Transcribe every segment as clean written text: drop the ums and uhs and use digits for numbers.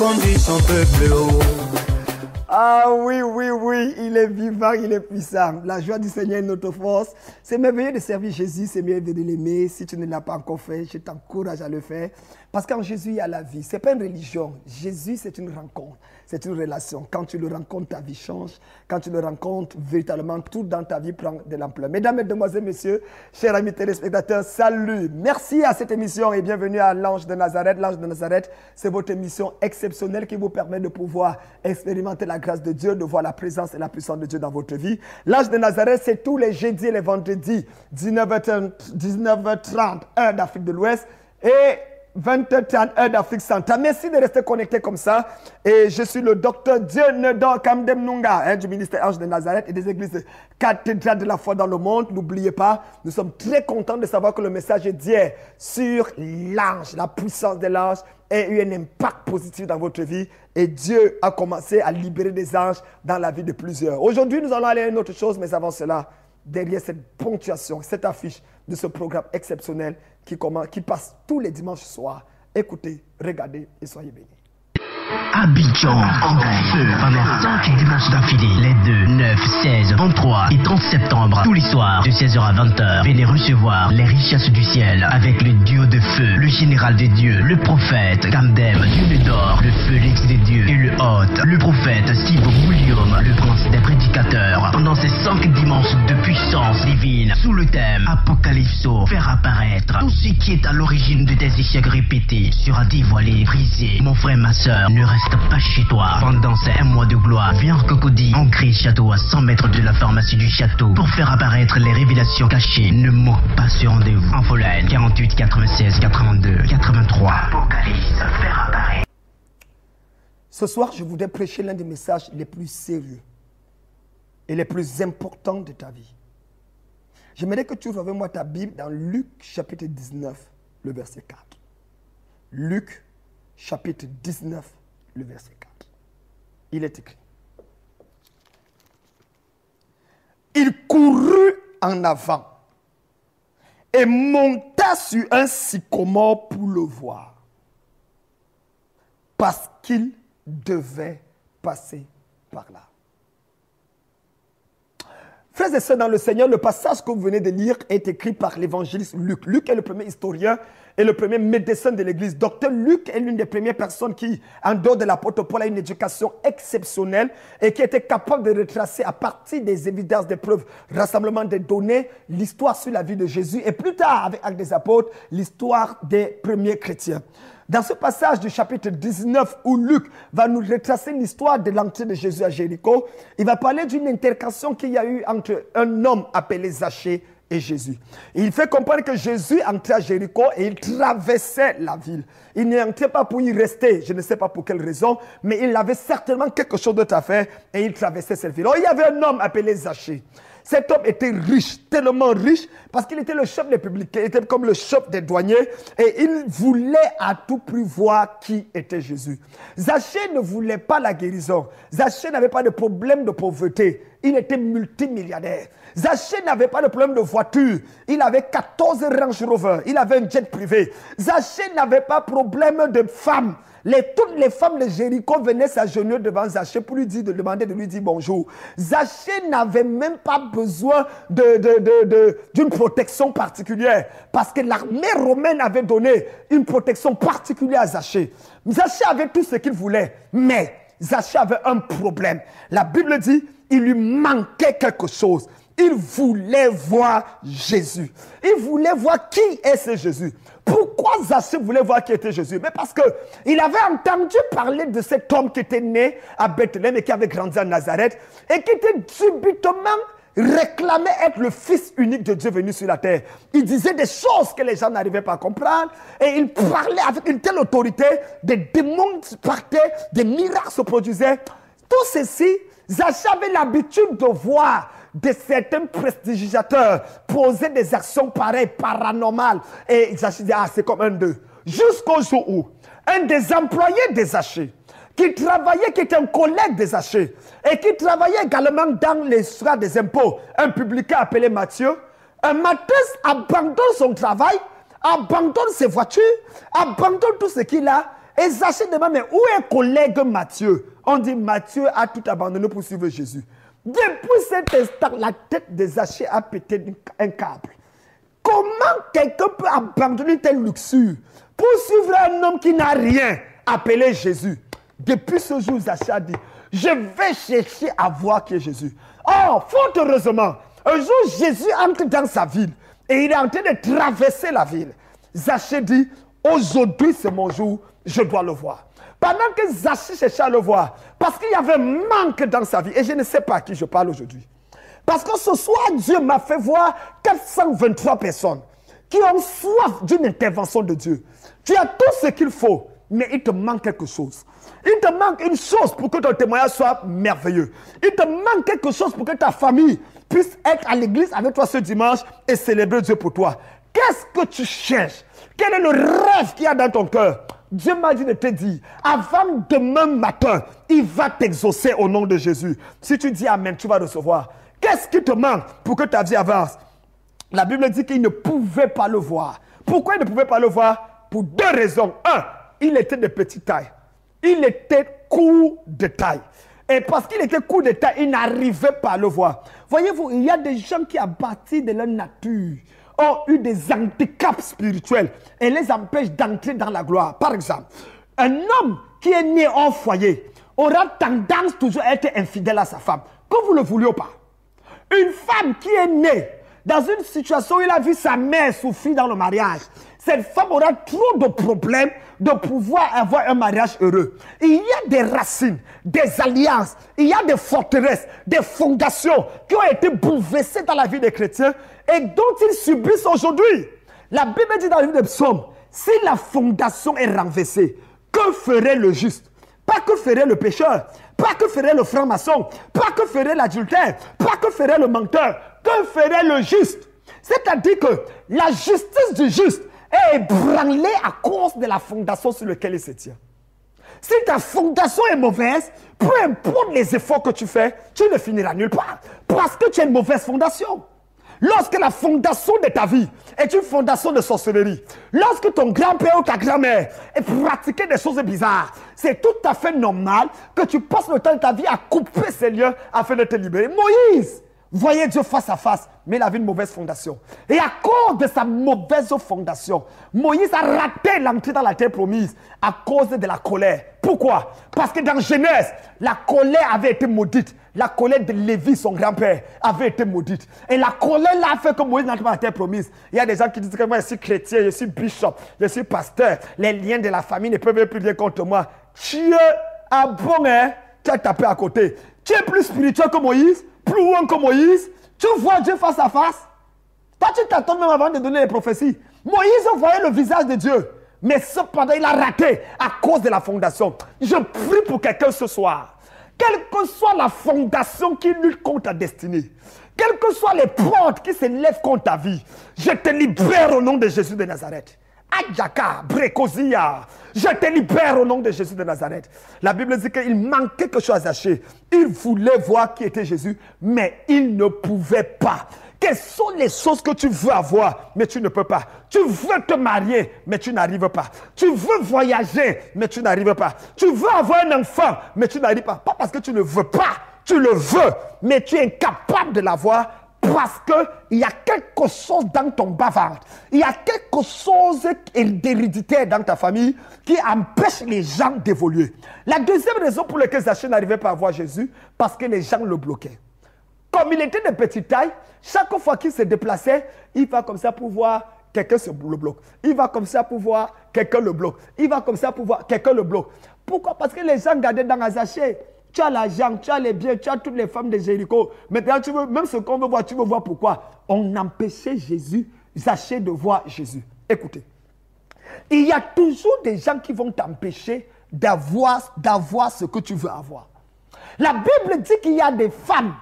conduit son peuple haut. Ah oui, oui, oui, il est vivant, il est puissant. La joie du Seigneur est notre force. C'est merveilleux de servir Jésus, c'est merveilleux de l'aimer. Si tu ne l'as pas encore fait, je t'encourage à le faire. Parce qu'en Jésus, il y a la vie. Ce n'est pas une religion. Jésus, c'est une rencontre. C'est une relation. Quand tu le rencontres, ta vie change. Quand tu le rencontres, véritablement, tout dans ta vie prend de l'ampleur. Mesdames, Mesdemoiselles, Messieurs, chers amis téléspectateurs, salut. Merci à cette émission et bienvenue à l'Ange de Nazareth. L'Ange de Nazareth, c'est votre émission exceptionnelle qui vous permet de pouvoir expérimenter la grâce de Dieu, de voir la présence et la puissance de Dieu dans votre vie. L'Ange de Nazareth, c'est tous les jeudis et les vendredis, 19h30, heure d'Afrique de l'Ouest et 20h30, heure d'Afrique centrale. Merci de rester connecté comme ça. Et je suis le docteur Dieunedon Kamdem Nunga, du ministère Ange de Nazareth et des églises cathédrales de la foi dans le monde. N'oubliez pas, nous sommes très contents de savoir que le message d'hier sur l'ange, la puissance de l'ange, a eu un impact positif dans votre vie et Dieu a commencé à libérer des anges dans la vie de plusieurs. Aujourd'hui, nous allons aller à une autre chose, mais avant cela, derrière cette ponctuation, cette affiche de ce programme exceptionnel qui passe tous les dimanches soirs, écoutez, regardez et soyez bénis. Abidjan, en feu, pendant 5 dimanches d'affilée, les 2, 9, 16, 23 et 30 septembre, tous les soirs, de 16h à 20h, venez recevoir les richesses du ciel avec le duo de feu, le général des dieux, le prophète Kamdem, Dieunedon, le Félix des dieux et le hôte, le prophète Sibo William, le prince des prédicateurs, pendant ces 5 dimanches de puissance divine, sous le thème Apocalypso, faire apparaître tout ce qui est à l'origine de tes échecs répétés sera dévoilé, brisé. Mon frère, ma soeur, ne reste pas chez toi. Pendant ces 1 mois de gloire, viens en Cocody, on crée château à 100 mètres de la pharmacie du château pour faire apparaître les révélations cachées. Ne manque pas ce rendez-vous. Infoline 48 96 82 83. Apocalypse, faire apparaître. Ce soir, je voudrais prêcher l'un des messages les plus sérieux et les plus importants de ta vie. J'aimerais que tu ouvres avec moi ta Bible dans Luc chapitre 19, le verset 4. Luc chapitre 19, le verset 4. Il est écrit. Il courut en avant et monta sur un sycomore pour le voir, parce qu'il devait passer par là. Frères et sœurs dans le Seigneur, le passage que vous venez de lire est écrit par l'évangéliste Luc. Luc est le premier historien et le premier médecin de l'Église. Docteur Luc est l'une des premières personnes qui, en dehors de l'apôtre Paul, a une éducation exceptionnelle et qui était capable de retracer à partir des évidences, des preuves, rassemblement des données, l'histoire sur la vie de Jésus et plus tard, avec Actes des Apôtres, l'histoire des premiers chrétiens. Dans ce passage du chapitre 19 où Luc va nous retracer l'histoire de l'entrée de Jésus à Jéricho, il va parler d'une intercation qu'il y a eu entre un homme appelé Zachée et Jésus. Il fait comprendre que Jésus entrait à Jéricho et il traversait la ville. Il n'entrait pas pour y rester, je ne sais pas pour quelle raison, mais il avait certainement quelque chose d'autre à faire et il traversait cette ville. Alors, il y avait un homme appelé Zachée. Cet homme était riche, tellement riche, parce qu'il était le chef des publicains, il était comme le chef des douaniers, et il voulait à tout prix voir qui était Jésus. Zachée ne voulait pas la guérison. Zachée n'avait pas de problème de pauvreté. Il était multimilliardaire. Zachée n'avait pas de problème de voiture. Il avait 14 Range Rover. Il avait un jet privé. Zachée n'avait pas de problème de femmes. Toutes les femmes de Jéricho venaient s'agenouiller devant Zachée pour lui demander de lui dire bonjour. Zachée n'avait même pas besoin d'une protection particulière parce que l'armée romaine avait donné une protection particulière à Zachée. Zachée avait tout ce qu'il voulait, mais Zachée avait un problème. La Bible dit il lui manquait quelque chose. Il voulait voir Jésus. Il voulait voir qui est ce Jésus. Pourquoi Zachée voulait voir qui était Jésus? Mais parce qu'il avait entendu parler de cet homme qui était né à Bethléem et qui avait grandi à Nazareth et qui était subitement réclamait être le fils unique de Dieu venu sur la terre. Il disait des choses que les gens n'arrivaient pas à comprendre et il parlait avec une telle autorité, des démons partaient, des miracles se produisaient. Tout ceci, Zachée avait l'habitude de voir de certains prestigiateurs poser des actions pareilles, paranormales. Et Zachée dit, c'est comme un d'eux. Jusqu'au jour où un des employés de Zachée, qui travaillait, qui était un collègue de Zachée, et qui travaillait également dans les soins des impôts, un publicain appelé Matthieu, un matin abandonne son travail, abandonne ses voitures, abandonne tout ce qu'il a, Et Zachée demande, mais où est collègue Matthieu? On dit, Matthieu a tout abandonné pour suivre Jésus. Depuis cet instant, la tête de Zachée a pété un câble. Comment quelqu'un peut abandonner une telle luxure pour suivre un homme qui n'a rien, appelé Jésus? Depuis ce jour, Zachée a dit, je vais chercher à voir qui est Jésus. Oh, fort heureusement, un jour, Jésus entre dans sa ville et il est en train de traverser la ville. Zachée dit, aujourd'hui c'est mon jour, je dois le voir. Pendant que Zachée cherchait à le voir, parce qu'il y avait un manque dans sa vie, et je ne sais pas à qui je parle aujourd'hui. Parce que ce soir, Dieu m'a fait voir 423 personnes qui ont soif d'une intervention de Dieu. Tu as tout ce qu'il faut, mais il te manque quelque chose. Il te manque une chose pour que ton témoignage soit merveilleux. Il te manque quelque chose pour que ta famille puisse être à l'église avec toi ce dimanche et célébrer Dieu pour toi. Qu'est-ce que tu cherches? Quel est le rêve qu'il y a dans ton cœur? Dieu m'a dit de te dire, avant demain matin, il va t'exaucer au nom de Jésus. Si tu dis Amen, tu vas recevoir. Qu'est-ce qui te manque pour que ta vie avance? La Bible dit qu'il ne pouvait pas le voir. Pourquoi il ne pouvait pas le voir? Pour deux raisons. Un, il était de petite taille. Il était court de taille. Et parce qu'il était court de taille, il n'arrivait pas à le voir. Voyez-vous, il y a des gens qui, à partir de leur nature, ont eu des handicaps spirituels et les empêchent d'entrer dans la gloire. Par exemple, un homme qui est né en foyer aura tendance toujours à être infidèle à sa femme, que vous ne le vouliez pas. Une femme qui est née dans une situation où il a vu sa mère souffrir dans le mariage, cette femme aura trop de problèmes de pouvoir avoir un mariage heureux. Il y a des racines, des alliances, il y a des forteresses, des fondations qui ont été bouleversées dans la vie des chrétiens et dont ils subissent aujourd'hui. La Bible dit dans le livre des Psaumes, si la fondation est renversée, que ferait le juste? Pas que ferait le pécheur, pas que ferait le franc-maçon, pas que ferait l'adultère, pas que ferait le menteur, que ferait le juste? C'est-à-dire que la justice du juste est ébranlée à cause de la fondation sur laquelle il se tient. Si ta fondation est mauvaise, peu importe les efforts que tu fais, tu ne finiras nulle part. Parce que tu as une mauvaise fondation. Lorsque la fondation de ta vie est une fondation de sorcellerie, lorsque ton grand-père ou ta grand-mère pratiquait des choses bizarres, c'est tout à fait normal que tu passes le temps de ta vie à couper ces liens afin de te libérer. Moïse voyait Dieu face à face, mais il avait une mauvaise fondation. Et à cause de sa mauvaise fondation, Moïse a raté l'entrée dans la terre promise à cause de la colère. Pourquoi? Parce que dans Genèse, la colère avait été maudite. La colère de Lévi, son grand-père, avait été maudite. Et la colère là a fait que Moïse n'entre pas dans la terre promise. Il y a des gens qui disent que moi je suis chrétien, je suis bishop, je suis pasteur. Les liens de la famille ne peuvent plus rien contre moi. Tu es bon, hein? Tu as tapé à côté. Tu es plus spirituel que Moïse, plus loin que Moïse. Tu vois Dieu face à face. Toi, tu t'attends même avant de donner les prophéties. Moïse voyait le visage de Dieu. Mais cependant, il a raté à cause de la fondation. Je prie pour quelqu'un ce soir. Quelle que soit la fondation qui lutte contre ta destinée, quelles que soient les portes qui s'élèvent contre ta vie, je te libère au nom de Jésus de Nazareth. Adjaka, Brekozia, je te libère au nom de Jésus de Nazareth. La Bible dit qu'il manquait quelque chose à Zachée. Il voulait voir qui était Jésus, mais il ne pouvait pas. Quelles sont les choses que tu veux avoir, mais tu ne peux pas? Tu veux te marier, mais tu n'arrives pas. Tu veux voyager, mais tu n'arrives pas. Tu veux avoir un enfant, mais tu n'arrives pas. Pas parce que tu ne veux pas, tu le veux, mais tu es incapable de l'avoir parce qu'il y a quelque chose dans ton bas-ventre. Il y a quelque chose d'héréditaire dans ta famille qui empêche les gens d'évoluer. La deuxième raison pour laquelle Zachée n'arrivait pas à voir Jésus, parce que les gens le bloquaient. Comme il était de petite taille, chaque fois qu'il se déplaçait, il va comme ça pour voir quelqu'un le bloque. Il va comme ça pour voir quelqu'un le bloque. Il va comme ça pour voir quelqu'un le bloque. Pourquoi? Parce que les gens gardaient dans Zachée. Tu as l'argent, tu as les biens, tu as toutes les femmes de Jéricho. Maintenant, tu veux, même ce qu'on veut voir, tu veux voir pourquoi. On empêchait Zachée de voir Jésus. Écoutez, il y a toujours des gens qui vont t'empêcher d'avoir ce que tu veux avoir. La Bible dit qu'il y a des femmes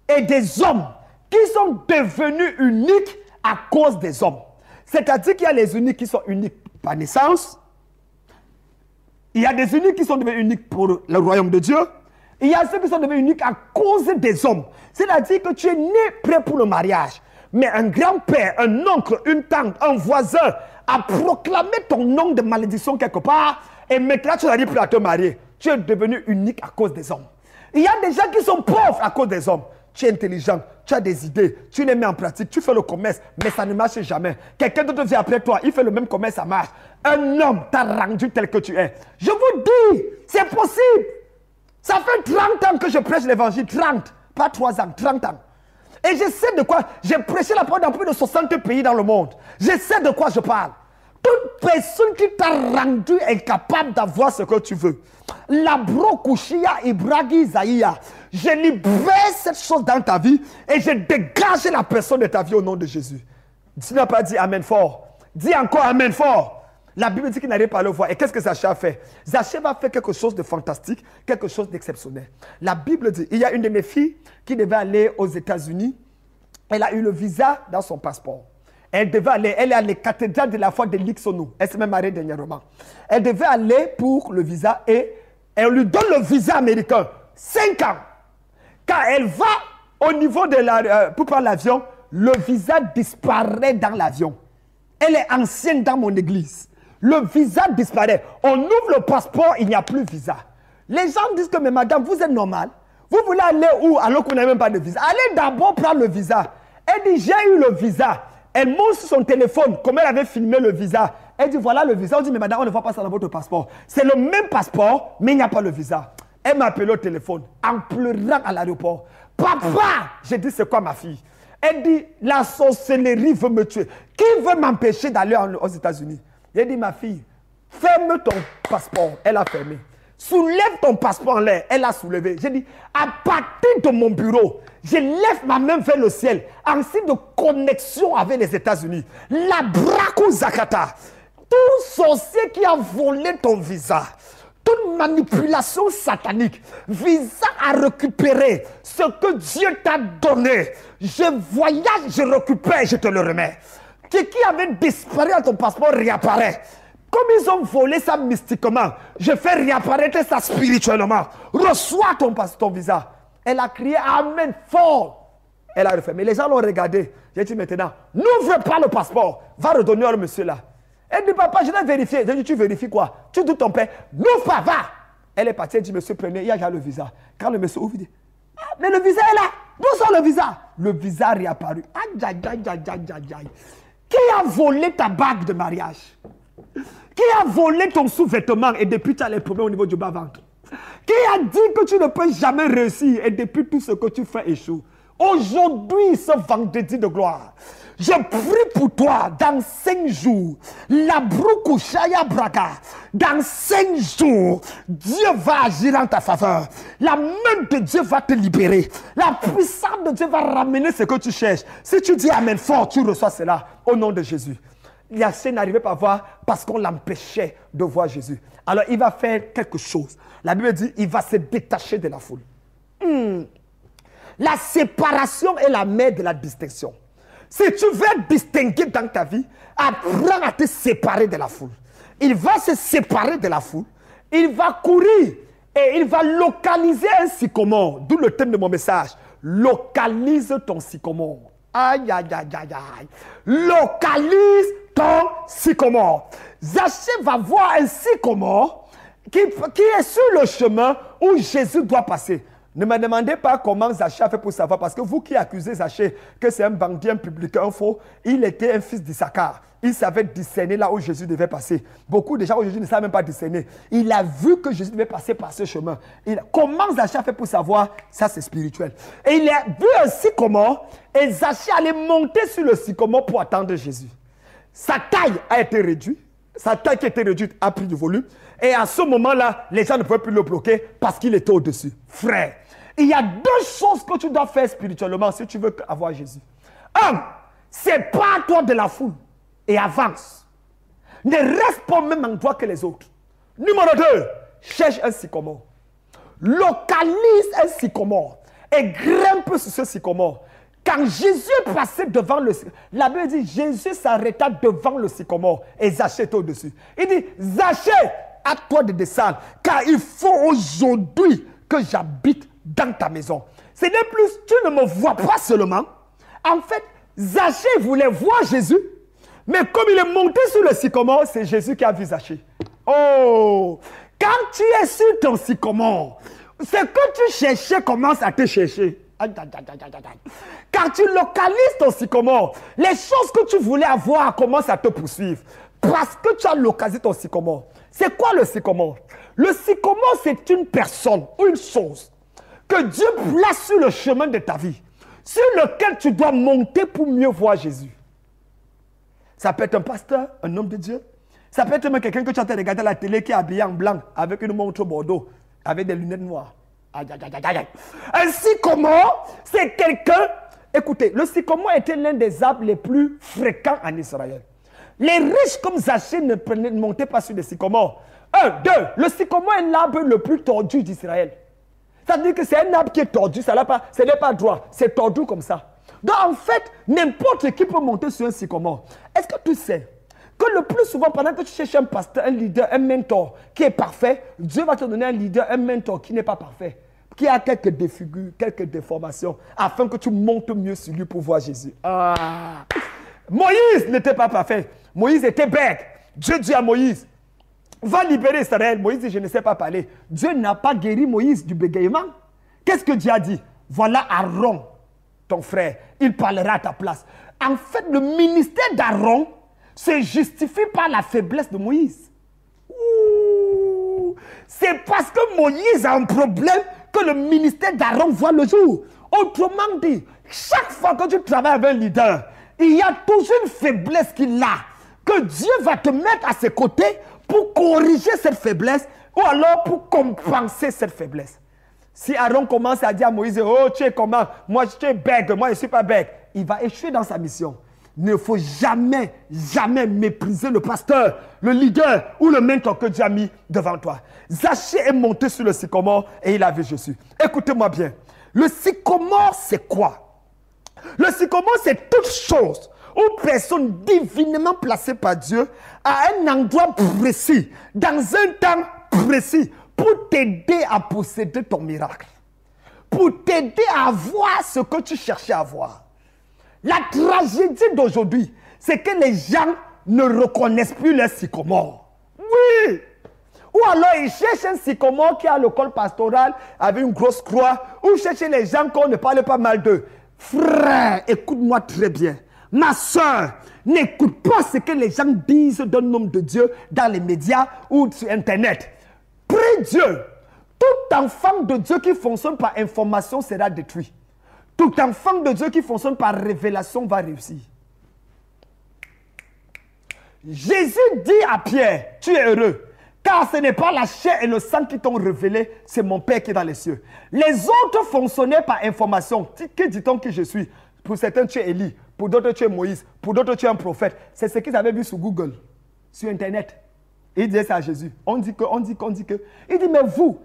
et des hommes qui sont devenus uniques à cause des hommes. C'est-à-dire qu'il y a les uniques qui sont uniques par naissance. Il y a des uniques qui sont devenus uniques pour le royaume de Dieu. Il y a ceux qui sont devenus uniques à cause des hommes. C'est-à-dire que tu es né prêt pour le mariage. Mais un grand-père, un oncle, une tante, un voisin à proclamer ton nom de malédiction quelque part, et maintenant tu n'arrives plus à te marier. Tu es devenu unique à cause des hommes. Il y a des gens qui sont pauvres à cause des hommes. Tu es intelligent, tu as des idées, tu les mets en pratique, tu fais le commerce, mais ça ne marche jamais. Quelqu'un d'autre vient après toi, il fait le même commerce, ça marche. Un homme t'a rendu tel que tu es. Je vous dis, c'est possible. Ça fait 30 ans que je prêche l'évangile, 30, pas 3 ans, 30 ans. Et je sais de quoi, j'ai prêché la parole dans plus de 60 pays dans le monde. Je sais de quoi je parle. Toute personne qui t'a rendu incapable d'avoir ce que tu veux. La brokushia ibragi zaïa. Je libère cette chose dans ta vie et je dégage la personne de ta vie au nom de Jésus. Tu n'as pas dit Amen fort. Dis encore Amen fort. La Bible dit qu'il n'arrive pas à le voir. Et qu'est-ce que Zaché a fait? Zaché va faire quelque chose de fantastique, quelque chose d'exceptionnel. La Bible dit, il y a une de mes filles qui devait aller aux États-Unis. Elle a eu le visa dans son passeport. Elle devait aller, elle est à la cathédrale de la foi de Lixonou. Elle s'est même mariée dernièrement. Elle devait aller pour le visa et elle lui donne le visa américain. 5 ans. Quand elle va au niveau de pour prendre l'avion, le visa disparaît dans l'avion. Elle est ancienne dans mon église. Le visa disparaît. On ouvre le passeport, il n'y a plus de visa. Les gens disent que, mais madame, vous êtes normal. Vous voulez aller où alors qu'on n'a même pas de visa? Allez d'abord prendre le visa. Elle dit, j'ai eu le visa. Elle montre sur son téléphone comment elle avait filmé le visa. Elle dit, voilà le visa. On dit, mais madame, on ne voit pas ça dans votre passeport. C'est le même passeport, mais il n'y a pas le visa. Elle m'a appelé au téléphone en pleurant à l'aéroport. Papa, j'ai dit, c'est quoi ma fille? Elle dit, la sorcellerie veut me tuer. Qui veut m'empêcher d'aller aux États-Unis? J'ai dit, ma fille, ferme ton passeport. Elle a fermé. Soulève ton passeport en l'air. Elle a soulevé. J'ai dit, à partir de mon bureau, je lève ma main vers le ciel en signe de connexion avec les États-Unis. La Braco Zakata, tout sorcier qui a volé ton visa, toute manipulation satanique visant à récupérer ce que Dieu t'a donné. Je voyage, je récupère, je te le remets. Ce qui avait disparu à ton passeport réapparaît. Comme ils ont volé ça mystiquement, je fais réapparaître ça spirituellement. Reçois ton visa. Elle a crié Amen fort. Elle a refermé. Les gens l'ont regardé. J'ai dit maintenant, n'ouvre pas le passeport. Va redonner au monsieur là. Elle dit, papa, je vais vérifier. J'ai dit, tu vérifies quoi? Tu doutes ton père? N'ouvre pas, va. Elle est partie, elle dit, monsieur, prenez, il y a déjà le visa. Quand le monsieur ouvre, il dit, ah, mais le visa est là. D'où sort le visa? Le visa est réapparu. Aïe, aïe, aïe, aïe, aïe, aïe, aïe. Qui a volé ta bague de mariage? Qui a volé ton sous-vêtement et depuis tu as les problèmes au niveau du bas-ventre? Qui a dit que tu ne peux jamais réussir et depuis tout ce que tu fais échoue? Aujourd'hui, ce vendredi de gloire, je prie pour toi dans 5 jours. La Brukushaya Braga. Dans 5 jours, Dieu va agir en ta faveur. La main de Dieu va te libérer. La puissance de Dieu va ramener ce que tu cherches. Si tu dis Amen fort, tu reçois cela au nom de Jésus. Yassé n'arrivait pas à voir parce qu'on l'empêchait de voir Jésus. Alors il va faire quelque chose. La Bible dit il va se détacher de la foule. La séparation est la mère de la distinction. Si tu veux être distingué dans ta vie, apprends à te séparer de la foule. Il va se séparer de la foule. Il va courir et il va localiser un sycomore. D'où le thème de mon message. Localise ton sycomore. Aïe, aïe, aïe, aïe, aïe. Localise ton sycomore. Zaché va voir un sycomore qui est sur le chemin où Jésus doit passer. Ne me demandez pas comment Zaché a fait pour savoir, parce que vous qui accusez Zaché que c'est un bandit, un publicain, un faux, il était un fils d'Issachar. Il savait discerner là où Jésus devait passer. Beaucoup de gens aujourd'hui ne savent même pas discerner. Il a vu que Jésus devait passer par ce chemin. Comment Zaché a fait pour savoir? Ça, c'est spirituel. Et il a vu un sycomore et Zaché allait monter sur le sycomore pour attendre Jésus. Sa taille a été réduite. Sa taille qui était réduite a pris du volume. Et à ce moment-là, les gens ne pouvaient plus le bloquer parce qu'il était au-dessus. Frère, il y a 2 choses que tu dois faire spirituellement si tu veux avoir Jésus. 1, sépare-toi de la foule et avance. Ne reste pas au même endroit que les autres. Numéro 2, cherche un sycomore. Localise un sycomore et grimpe sur ce sycomore. Quand Jésus est passé devant le sycomore, la Bible dit Jésus s'arrêta devant le sycomore et Zaché était au-dessus. Il dit, Zaché, à toi de descendre, car il faut aujourd'hui que j'habite dans ta maison. Ce n'est plus, tu ne me vois pas seulement. En fait, Zaché voulait voir Jésus, Mais comme il est monté sur le sycomore, c'est Jésus qui a vu Zachée. Oh! Quand tu es sur ton sycomore, ce que tu cherchais commence à te chercher. Quand tu localises ton sycomore, les choses que tu voulais avoir commencent à te poursuivre. Parce que tu as localisé ton sycomore. C'est quoi le sycomore? Le sycomore, c'est une personne ou une chose que Dieu place sur le chemin de ta vie, sur lequel tu dois monter pour mieux voir Jésus. Ça peut être un pasteur, un homme de Dieu. Ça peut être même quelqu'un que tu as regardé à la télé qui est habillé en blanc, avec une montre bordeaux, avec des lunettes noires. Un sycomore, c'est quelqu'un... Écoutez, le sycomore était l'un des arbres les plus fréquents en Israël. Les riches comme Zachée ne montaient pas sur des sycomores. Le sycomore est l'arbre le plus tordu d'Israël. Ça veut dire que c'est un arbre qui est tordu, ce n'est pas droit, c'est tordu comme ça. Donc en fait, n'importe qui peut monter sur un sycomore. Est-ce que tu sais que le plus souvent, pendant que tu cherches un pasteur, un leader, un mentor qui est parfait, Dieu va te donner un leader, un mentor qui n'est pas parfait, qui a quelques défigures, quelques déformations, afin que tu montes mieux sur lui pour voir Jésus. Moïse n'était pas parfait. Moïse était bête. Dieu dit à Moïse, va libérer Israël. Moïse dit, je ne sais pas parler. Dieu n'a pas guéri Moïse du bégaiement. Qu'est-ce que Dieu a dit? Voilà Aaron, ton frère. Il parlera à ta place. En fait, le ministère d'Aaron se justifie par la faiblesse de Moïse. C'est parce que Moïse a un problème que le ministère d'Aaron voit le jour. Autrement dit, chaque fois que tu travailles avec un leader, il y a toujours une faiblesse qu'il a, que Dieu va te mettre à ses côtés pour corriger cette faiblesse ou alors pour compenser cette faiblesse. Si Aaron commence à dire à Moïse, oh tu es comment? Moi je suis bègue, moi je ne suis pas bègue, il va échouer dans sa mission. Il ne faut jamais, jamais mépriser le pasteur, le leader ou le mentor que Dieu a mis devant toi. Zachée est monté sur le sycomore et il a vu Jésus. Écoutez-moi bien. Le sycomore, c'est quoi? Le sycomore, c'est toute chose ou personne divinement placée par Dieu à un endroit précis, dans un temps précis, pour t'aider à posséder ton miracle. Pour t'aider à avoir ce que tu cherchais à avoir. La tragédie d'aujourd'hui, c'est que les gens ne reconnaissent plus les sycomores. Oui! Ou alors ils cherchent un sycomore qui a le col pastoral avec une grosse croix, ou cherchent les gens qu'on ne parle pas mal d'eux. Frère, écoute-moi très bien. Ma soeur, n'écoute pas ce que les gens disent d'un homme de Dieu dans les médias ou sur Internet. Prie Dieu. Tout enfant de Dieu qui fonctionne par information sera détruit. Tout enfant de Dieu qui fonctionne par révélation va réussir. Jésus dit à Pierre, tu es heureux, car ce n'est pas la chair et le sang qui t'ont révélé, c'est mon Père qui est dans les cieux. Les autres fonctionnaient par information. Que dit-on que je suis? Pour certains, tu es Élie, pour d'autres, tu es Moïse, pour d'autres, tu es un prophète. C'est ce qu'ils avaient vu sur Google, sur Internet. Et il disait ça à Jésus. On dit que. Il dit, mais vous,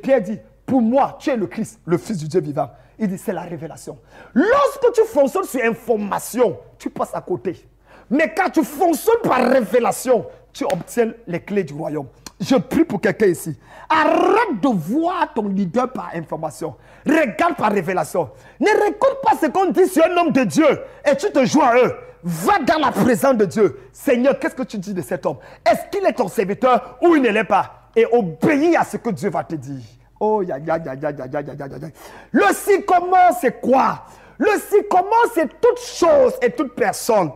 Pierre dit, pour moi, tu es le Christ, le Fils du Dieu vivant. Il dit, c'est la révélation. Lorsque tu fonctionnes sur information, tu passes à côté. Mais quand tu fonctionnes par révélation, tu obtiens les clés du royaume. Je prie pour quelqu'un ici. Arrête de voir ton leader par information. Regarde par révélation. Ne récolte pas ce qu'on dit sur un homme de Dieu et tu te joins à eux. Va dans la présence de Dieu. Seigneur, qu'est-ce que tu dis de cet homme? Est-ce qu'il est ton serviteur ou il ne l'est pas? Et obéis à ce que Dieu va te dire. Oh, Le sycomore, c'est quoi? Le sycomore, c'est toute chose et toute personne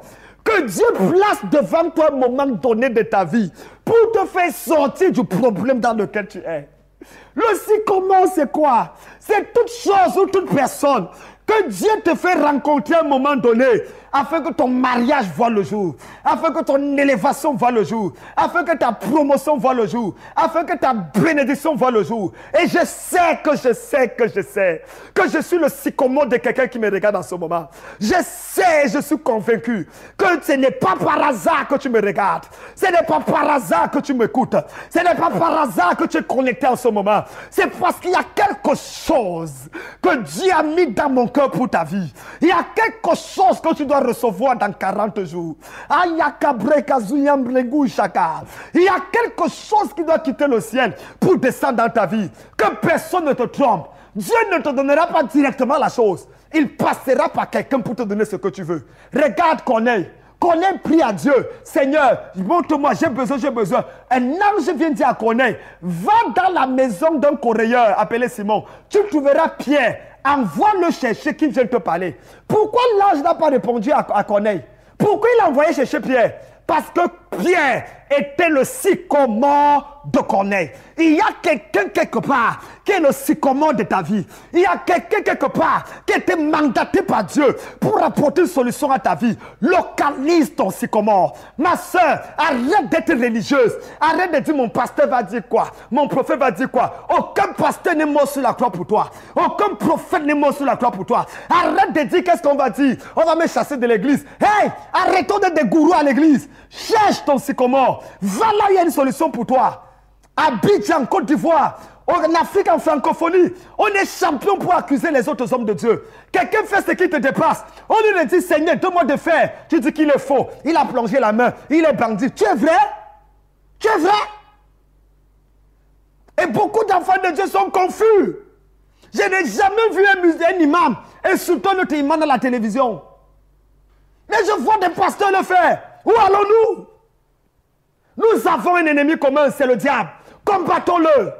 que Dieu place devant toi à un moment donné de ta vie pour te faire sortir du problème dans lequel tu es. Le sycomore, c'est quoi? C'est toute chose ou toute personne que Dieu te fait rencontrer à un moment donné afin que ton mariage voit le jour, afin que ton élévation voit le jour, afin que ta promotion voit le jour, afin que ta bénédiction voit le jour. Et je sais que je suis le sycomore de quelqu'un qui me regarde en ce moment. Je suis convaincu que ce n'est pas par hasard que tu me regardes. Ce n'est pas par hasard que tu m'écoutes. Ce n'est pas par hasard que tu es connecté en ce moment. C'est parce qu'il y a quelque chose que Dieu a mis dans mon cœur pour ta vie. Il y a quelque chose que tu dois recevoir dans 40 jours. Il y a quelque chose qui doit quitter le ciel pour descendre dans ta vie. Que personne ne te trompe. Dieu ne te donnera pas directement la chose. Il passera par quelqu'un pour te donner ce que tu veux. Regarde Corneille. Corneille prie à Dieu. Seigneur, montre-moi, j'ai besoin, j'ai besoin. Un ange vient dire à Corneille, va dans la maison d'un correilleur appelé Simon. Tu trouveras Pierre. Envoie-le chercher qui vient te parler. Pourquoi l'ange n'a pas répondu à Corneille? Pourquoi il a envoyé chercher Pierre? Parce que Pierre était le sycomore de Corneille. Il y a quelqu'un quelque part qui est le sycomore de ta vie. Il y a quelqu'un quelque part qui a été mandaté par Dieu pour apporter une solution à ta vie. Localise ton sycomore. Ma soeur, arrête d'être religieuse. Arrête de dire mon pasteur va dire quoi. Mon prophète va dire quoi. Aucun pasteur n'est mort sur la croix pour toi. Aucun prophète n'est mort sur la croix pour toi. Arrête de dire qu'est-ce qu'on va dire. On va me chasser de l'église. Hey, arrêtons d'être des gourous à l'église. Cherche ton sycomore. Va là, il y a une solution pour toi. Abidjan, en Côte d'Ivoire, en Afrique, en francophonie, on est champion pour accuser les autres hommes de Dieu. Quelqu'un fait ce qui te dépasse. On lui dit, Seigneur, donne-moi de faire. Tu dis qu'il est faux. Il a plongé la main. Il est bandit. Tu es vrai? Tu es vrai? Et beaucoup d'enfants de Dieu sont confus. Je n'ai jamais vu un imam insultant notre imam dans la télévision. Mais je vois des pasteurs le faire. Où allons-nous? Nous avons un ennemi commun, c'est le diable. Combattons-le.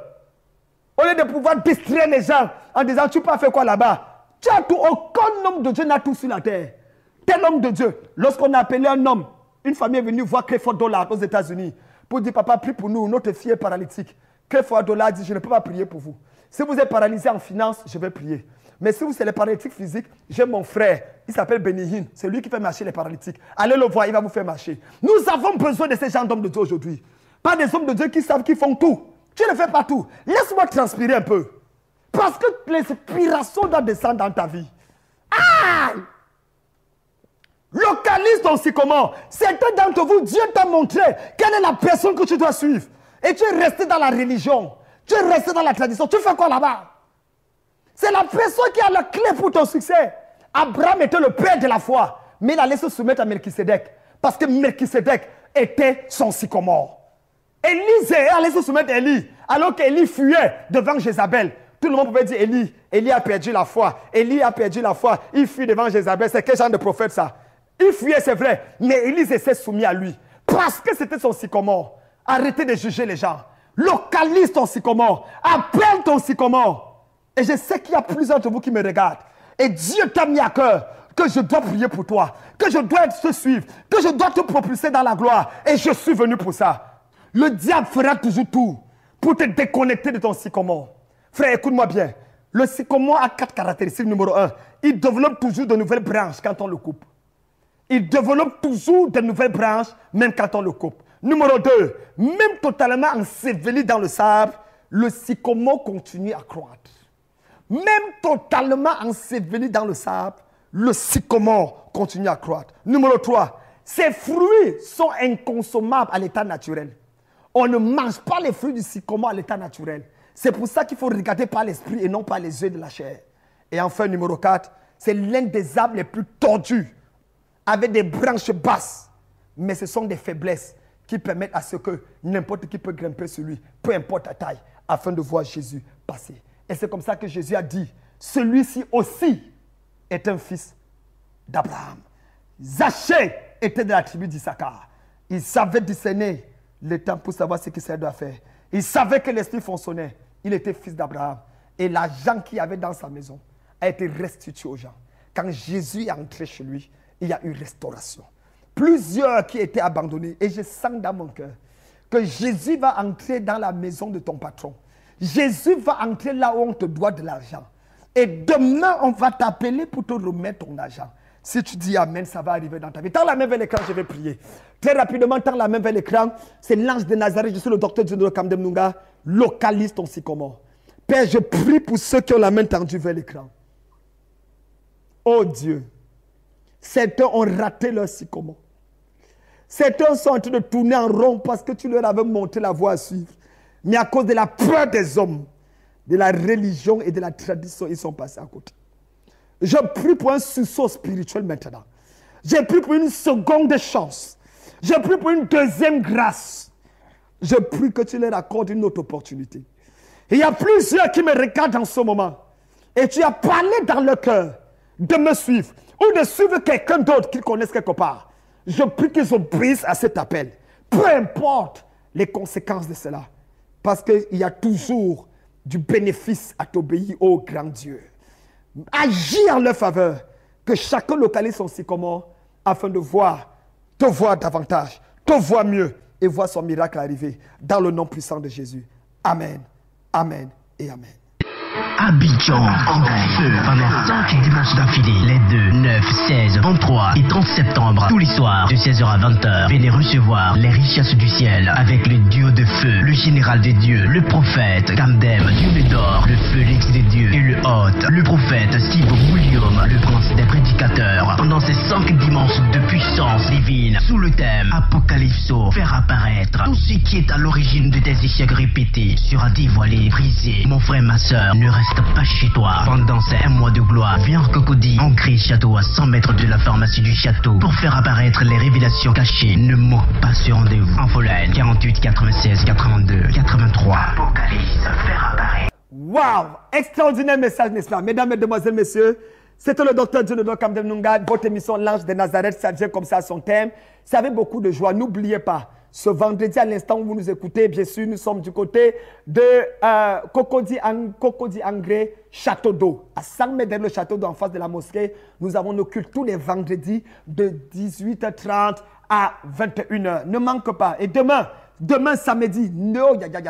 Au lieu de pouvoir distraire les gens en disant, tu peux faire quoi là-bas? Tu as tout. Aucun homme de Dieu n'a tout sur la terre. Tel homme de Dieu. Lorsqu'on a appelé un homme, une famille est venue voir Creford Dollar aux États-Unis pour dire, papa, prie pour nous, notre fille est paralytique. Creford Dollar dit, je ne peux pas prier pour vous. Si vous êtes paralysé en finance, je vais prier. Mais si vous êtes les paralytiques physiques, j'ai mon frère, il s'appelle Benihin, c'est lui qui fait marcher les paralytiques. Allez le voir, il va vous faire marcher. Nous avons besoin de ces gens d'hommes de Dieu aujourd'hui. Pas des hommes de Dieu qui savent qu'ils font tout. Tu ne fais pas tout. Laisse-moi transpirer un peu. Parce que l'inspiration doit descendre dans ta vie. Ah! Localise ton sycomore. Certains d'entre vous, Dieu t'a montré quelle est la personne que tu dois suivre. Et tu es resté dans la religion. Tu es resté dans la tradition. Tu fais quoi là-bas? C'est la personne qui a la clé pour ton succès. Abraham était le père de la foi, mais il allait se soumettre à Melchisédek, parce que Melchisédek était son sycomore. Élisée allait se soumettre à Élie, alors qu'Élie fuyait devant Jézabel. Tout le monde pouvait dire Élie a perdu la foi. Élie a perdu la foi. Il fuit devant Jézabel. C'est quel genre de prophète ça? Il fuyait, c'est vrai, mais Élisée s'est soumis à lui, parce que c'était son sycomore. Arrêtez de juger les gens. Localise ton sycomore. Appelle ton sycomore. Et je sais qu'il y a plusieurs de vous qui me regardent. Et Dieu t'a mis à cœur que je dois prier pour toi, que je dois te suivre, que je dois te propulser dans la gloire. Et je suis venu pour ça. Le diable fera toujours tout pour te déconnecter de ton sycomore. Frère, écoute-moi bien. Le sycomore a 4 caractéristiques. Numéro 1, il développe toujours de nouvelles branches quand on le coupe. Il développe toujours de nouvelles branches, même quand on le coupe. Numéro 2, même totalement enseveli dans le sable, le sycomore continue à croître. Même totalement enseveli dans le sable, le sycomore continue à croître. Numéro 3, ses fruits sont inconsommables à l'état naturel. On ne mange pas les fruits du sycomore à l'état naturel. C'est pour ça qu'il faut regarder par l'esprit et non par les yeux de la chair. Et enfin, numéro 4, c'est l'un des arbres les plus tordus, avec des branches basses. Mais ce sont des faiblesses qui permettent à ce que n'importe qui peut grimper sur lui, peu importe la taille, afin de voir Jésus passer. Et c'est comme ça que Jésus a dit, celui-ci aussi est un fils d'Abraham. Zachée était de la tribu d'Issachar. Il savait discerner le temps pour savoir ce qu'il doit faire. Il savait que l'esprit fonctionnait. Il était fils d'Abraham. Et l'argent qu'il y avait dans sa maison a été restitué aux gens. Quand Jésus est entré chez lui, il y a eu restauration. Plusieurs qui étaient abandonnés. Et je sens dans mon cœur que Jésus va entrer dans la maison de ton patron. Jésus va entrer là où on te doit de l'argent. Et demain, on va t'appeler pour te remettre ton argent. Si tu dis Amen, ça va arriver dans ta vie. Tends la main vers l'écran, je vais prier. Très rapidement, tends la main vers l'écran. C'est l'ange de Nazareth, je suis le docteur Junoro Kamdemnunga. Localise ton sycomore. Père, je prie pour ceux qui ont la main tendue vers l'écran. Oh Dieu, certains ont raté leur sycomore. Certains sont en train de tourner en rond parce que tu leur avais montré la voie à suivre. Mais à cause de la peur des hommes, de la religion et de la tradition, ils sont passés à côté. Je prie pour un sursaut spirituel maintenant. Je prie pour une seconde chance. Je prie pour une deuxième grâce. Je prie que tu leur accordes une autre opportunité. Il y a plusieurs qui me regardent en ce moment. Et tu as parlé dans leur cœur de me suivre ou de suivre quelqu'un d'autre qu'ils connaissent quelque part. Je prie qu'ils obéissent à cet appel. Peu importe les conséquences de cela. Parce qu'il y a toujours du bénéfice à t'obéir au grand Dieu. Agis en leur faveur. Que chacun localise son sycomore afin de voir, te voir davantage, te voir mieux et voir son miracle arriver dans le nom puissant de Jésus. Amen, amen et amen. Abidjan en feu pendant 5 dimanches d'affilée, les 2, 9, 16, 23 et 30 septembre, tous les soirs de 16h à 20h. Venez recevoir les richesses du ciel avec le duo de feu, le général des dieux, le prophète Kamdem, Dieu d'or, le Félix des dieux et le hôte, le prophète Steve William, le prince des prédicateurs. Pendant ces 5 dimanches de puissance divine, sous le thème Apocalypso, faire apparaître tout ce qui est à l'origine de tes échecs répétés sera dévoilé, brisé. Mon frère, ma soeur, ne reste pas chez toi. Pendant ces 1 mois de gloire, viens en Cocody, ancré château à 100 mètres de la pharmacie du château pour faire apparaître les révélations cachées. Ne manque pas ce rendez-vous. Infolène 48 96 82 83. Apocalypse, faire apparaître. Waouh! Extraordinaire message, n'est-ce pas? Mesdames, Mesdemoiselles, Messieurs, c'était le docteur Dieudonné Kamdem Nunga. Votre émission L'Ange de Nazareth, ça vient comme ça à son thème. Ça avait beaucoup de joie. N'oubliez pas, ce vendredi, à l'instant où vous nous écoutez, bien sûr, nous sommes du côté de Cocody Angré, Château d'eau. À 100 mètres derrière le château d'eau, en face de la mosquée, nous avons nos cultes tous les vendredis de 18h30 à 21h. Ne manque pas. Et demain samedi,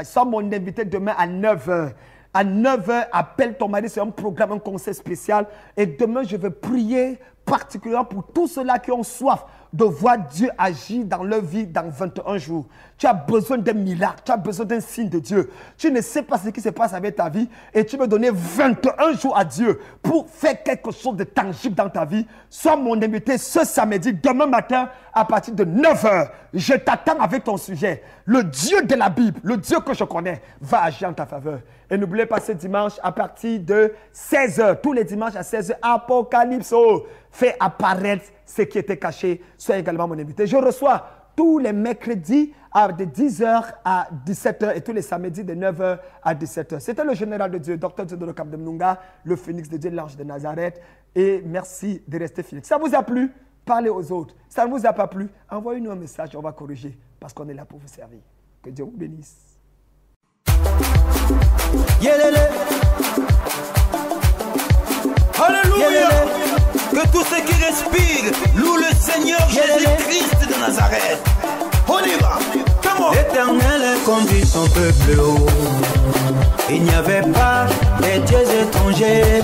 sans mon invité demain à 9h. À 9h, appelle ton mari, c'est un programme, un conseil spécial. Et demain, je vais prier particulièrement pour tous ceux-là qui ont soif de voir Dieu agir dans leur vie dans 21 jours. Tu as besoin d'un miracle, tu as besoin d'un signe de Dieu. Tu ne sais pas ce qui se passe avec ta vie et tu veux donner 21 jours à Dieu pour faire quelque chose de tangible dans ta vie. Sois mon invité ce samedi, demain matin, à partir de 9h. Je t'attends avec ton sujet. Le Dieu de la Bible, le Dieu que je connais, va agir en ta faveur. Et n'oubliez pas ce dimanche à partir de 16h, tous les dimanches à 16h, Apocalypso, fait apparaître ce qui était caché. Sois également mon invité. Je reçois tous les mercredis de 10h à 17h et tous les samedis de 9h à 17h. C'était le général de Dieu, Dr Dieudonné Kamdem Nunga, le phénix de Dieu, l'ange de Nazareth. Et merci de rester fidèle. Ça vous a plu? Parlez aux autres. Ça ne vous a pas plu? Envoyez-nous un message, on va corriger parce qu'on est là pour vous servir. Que Dieu vous bénisse. Alléluia. Que tous ceux qui respirent louent le Seigneur Jésus-Christ de Nazareth. On y va. L'Éternel conduit son peuple haut. Il n'y avait pas de dieux étrangers.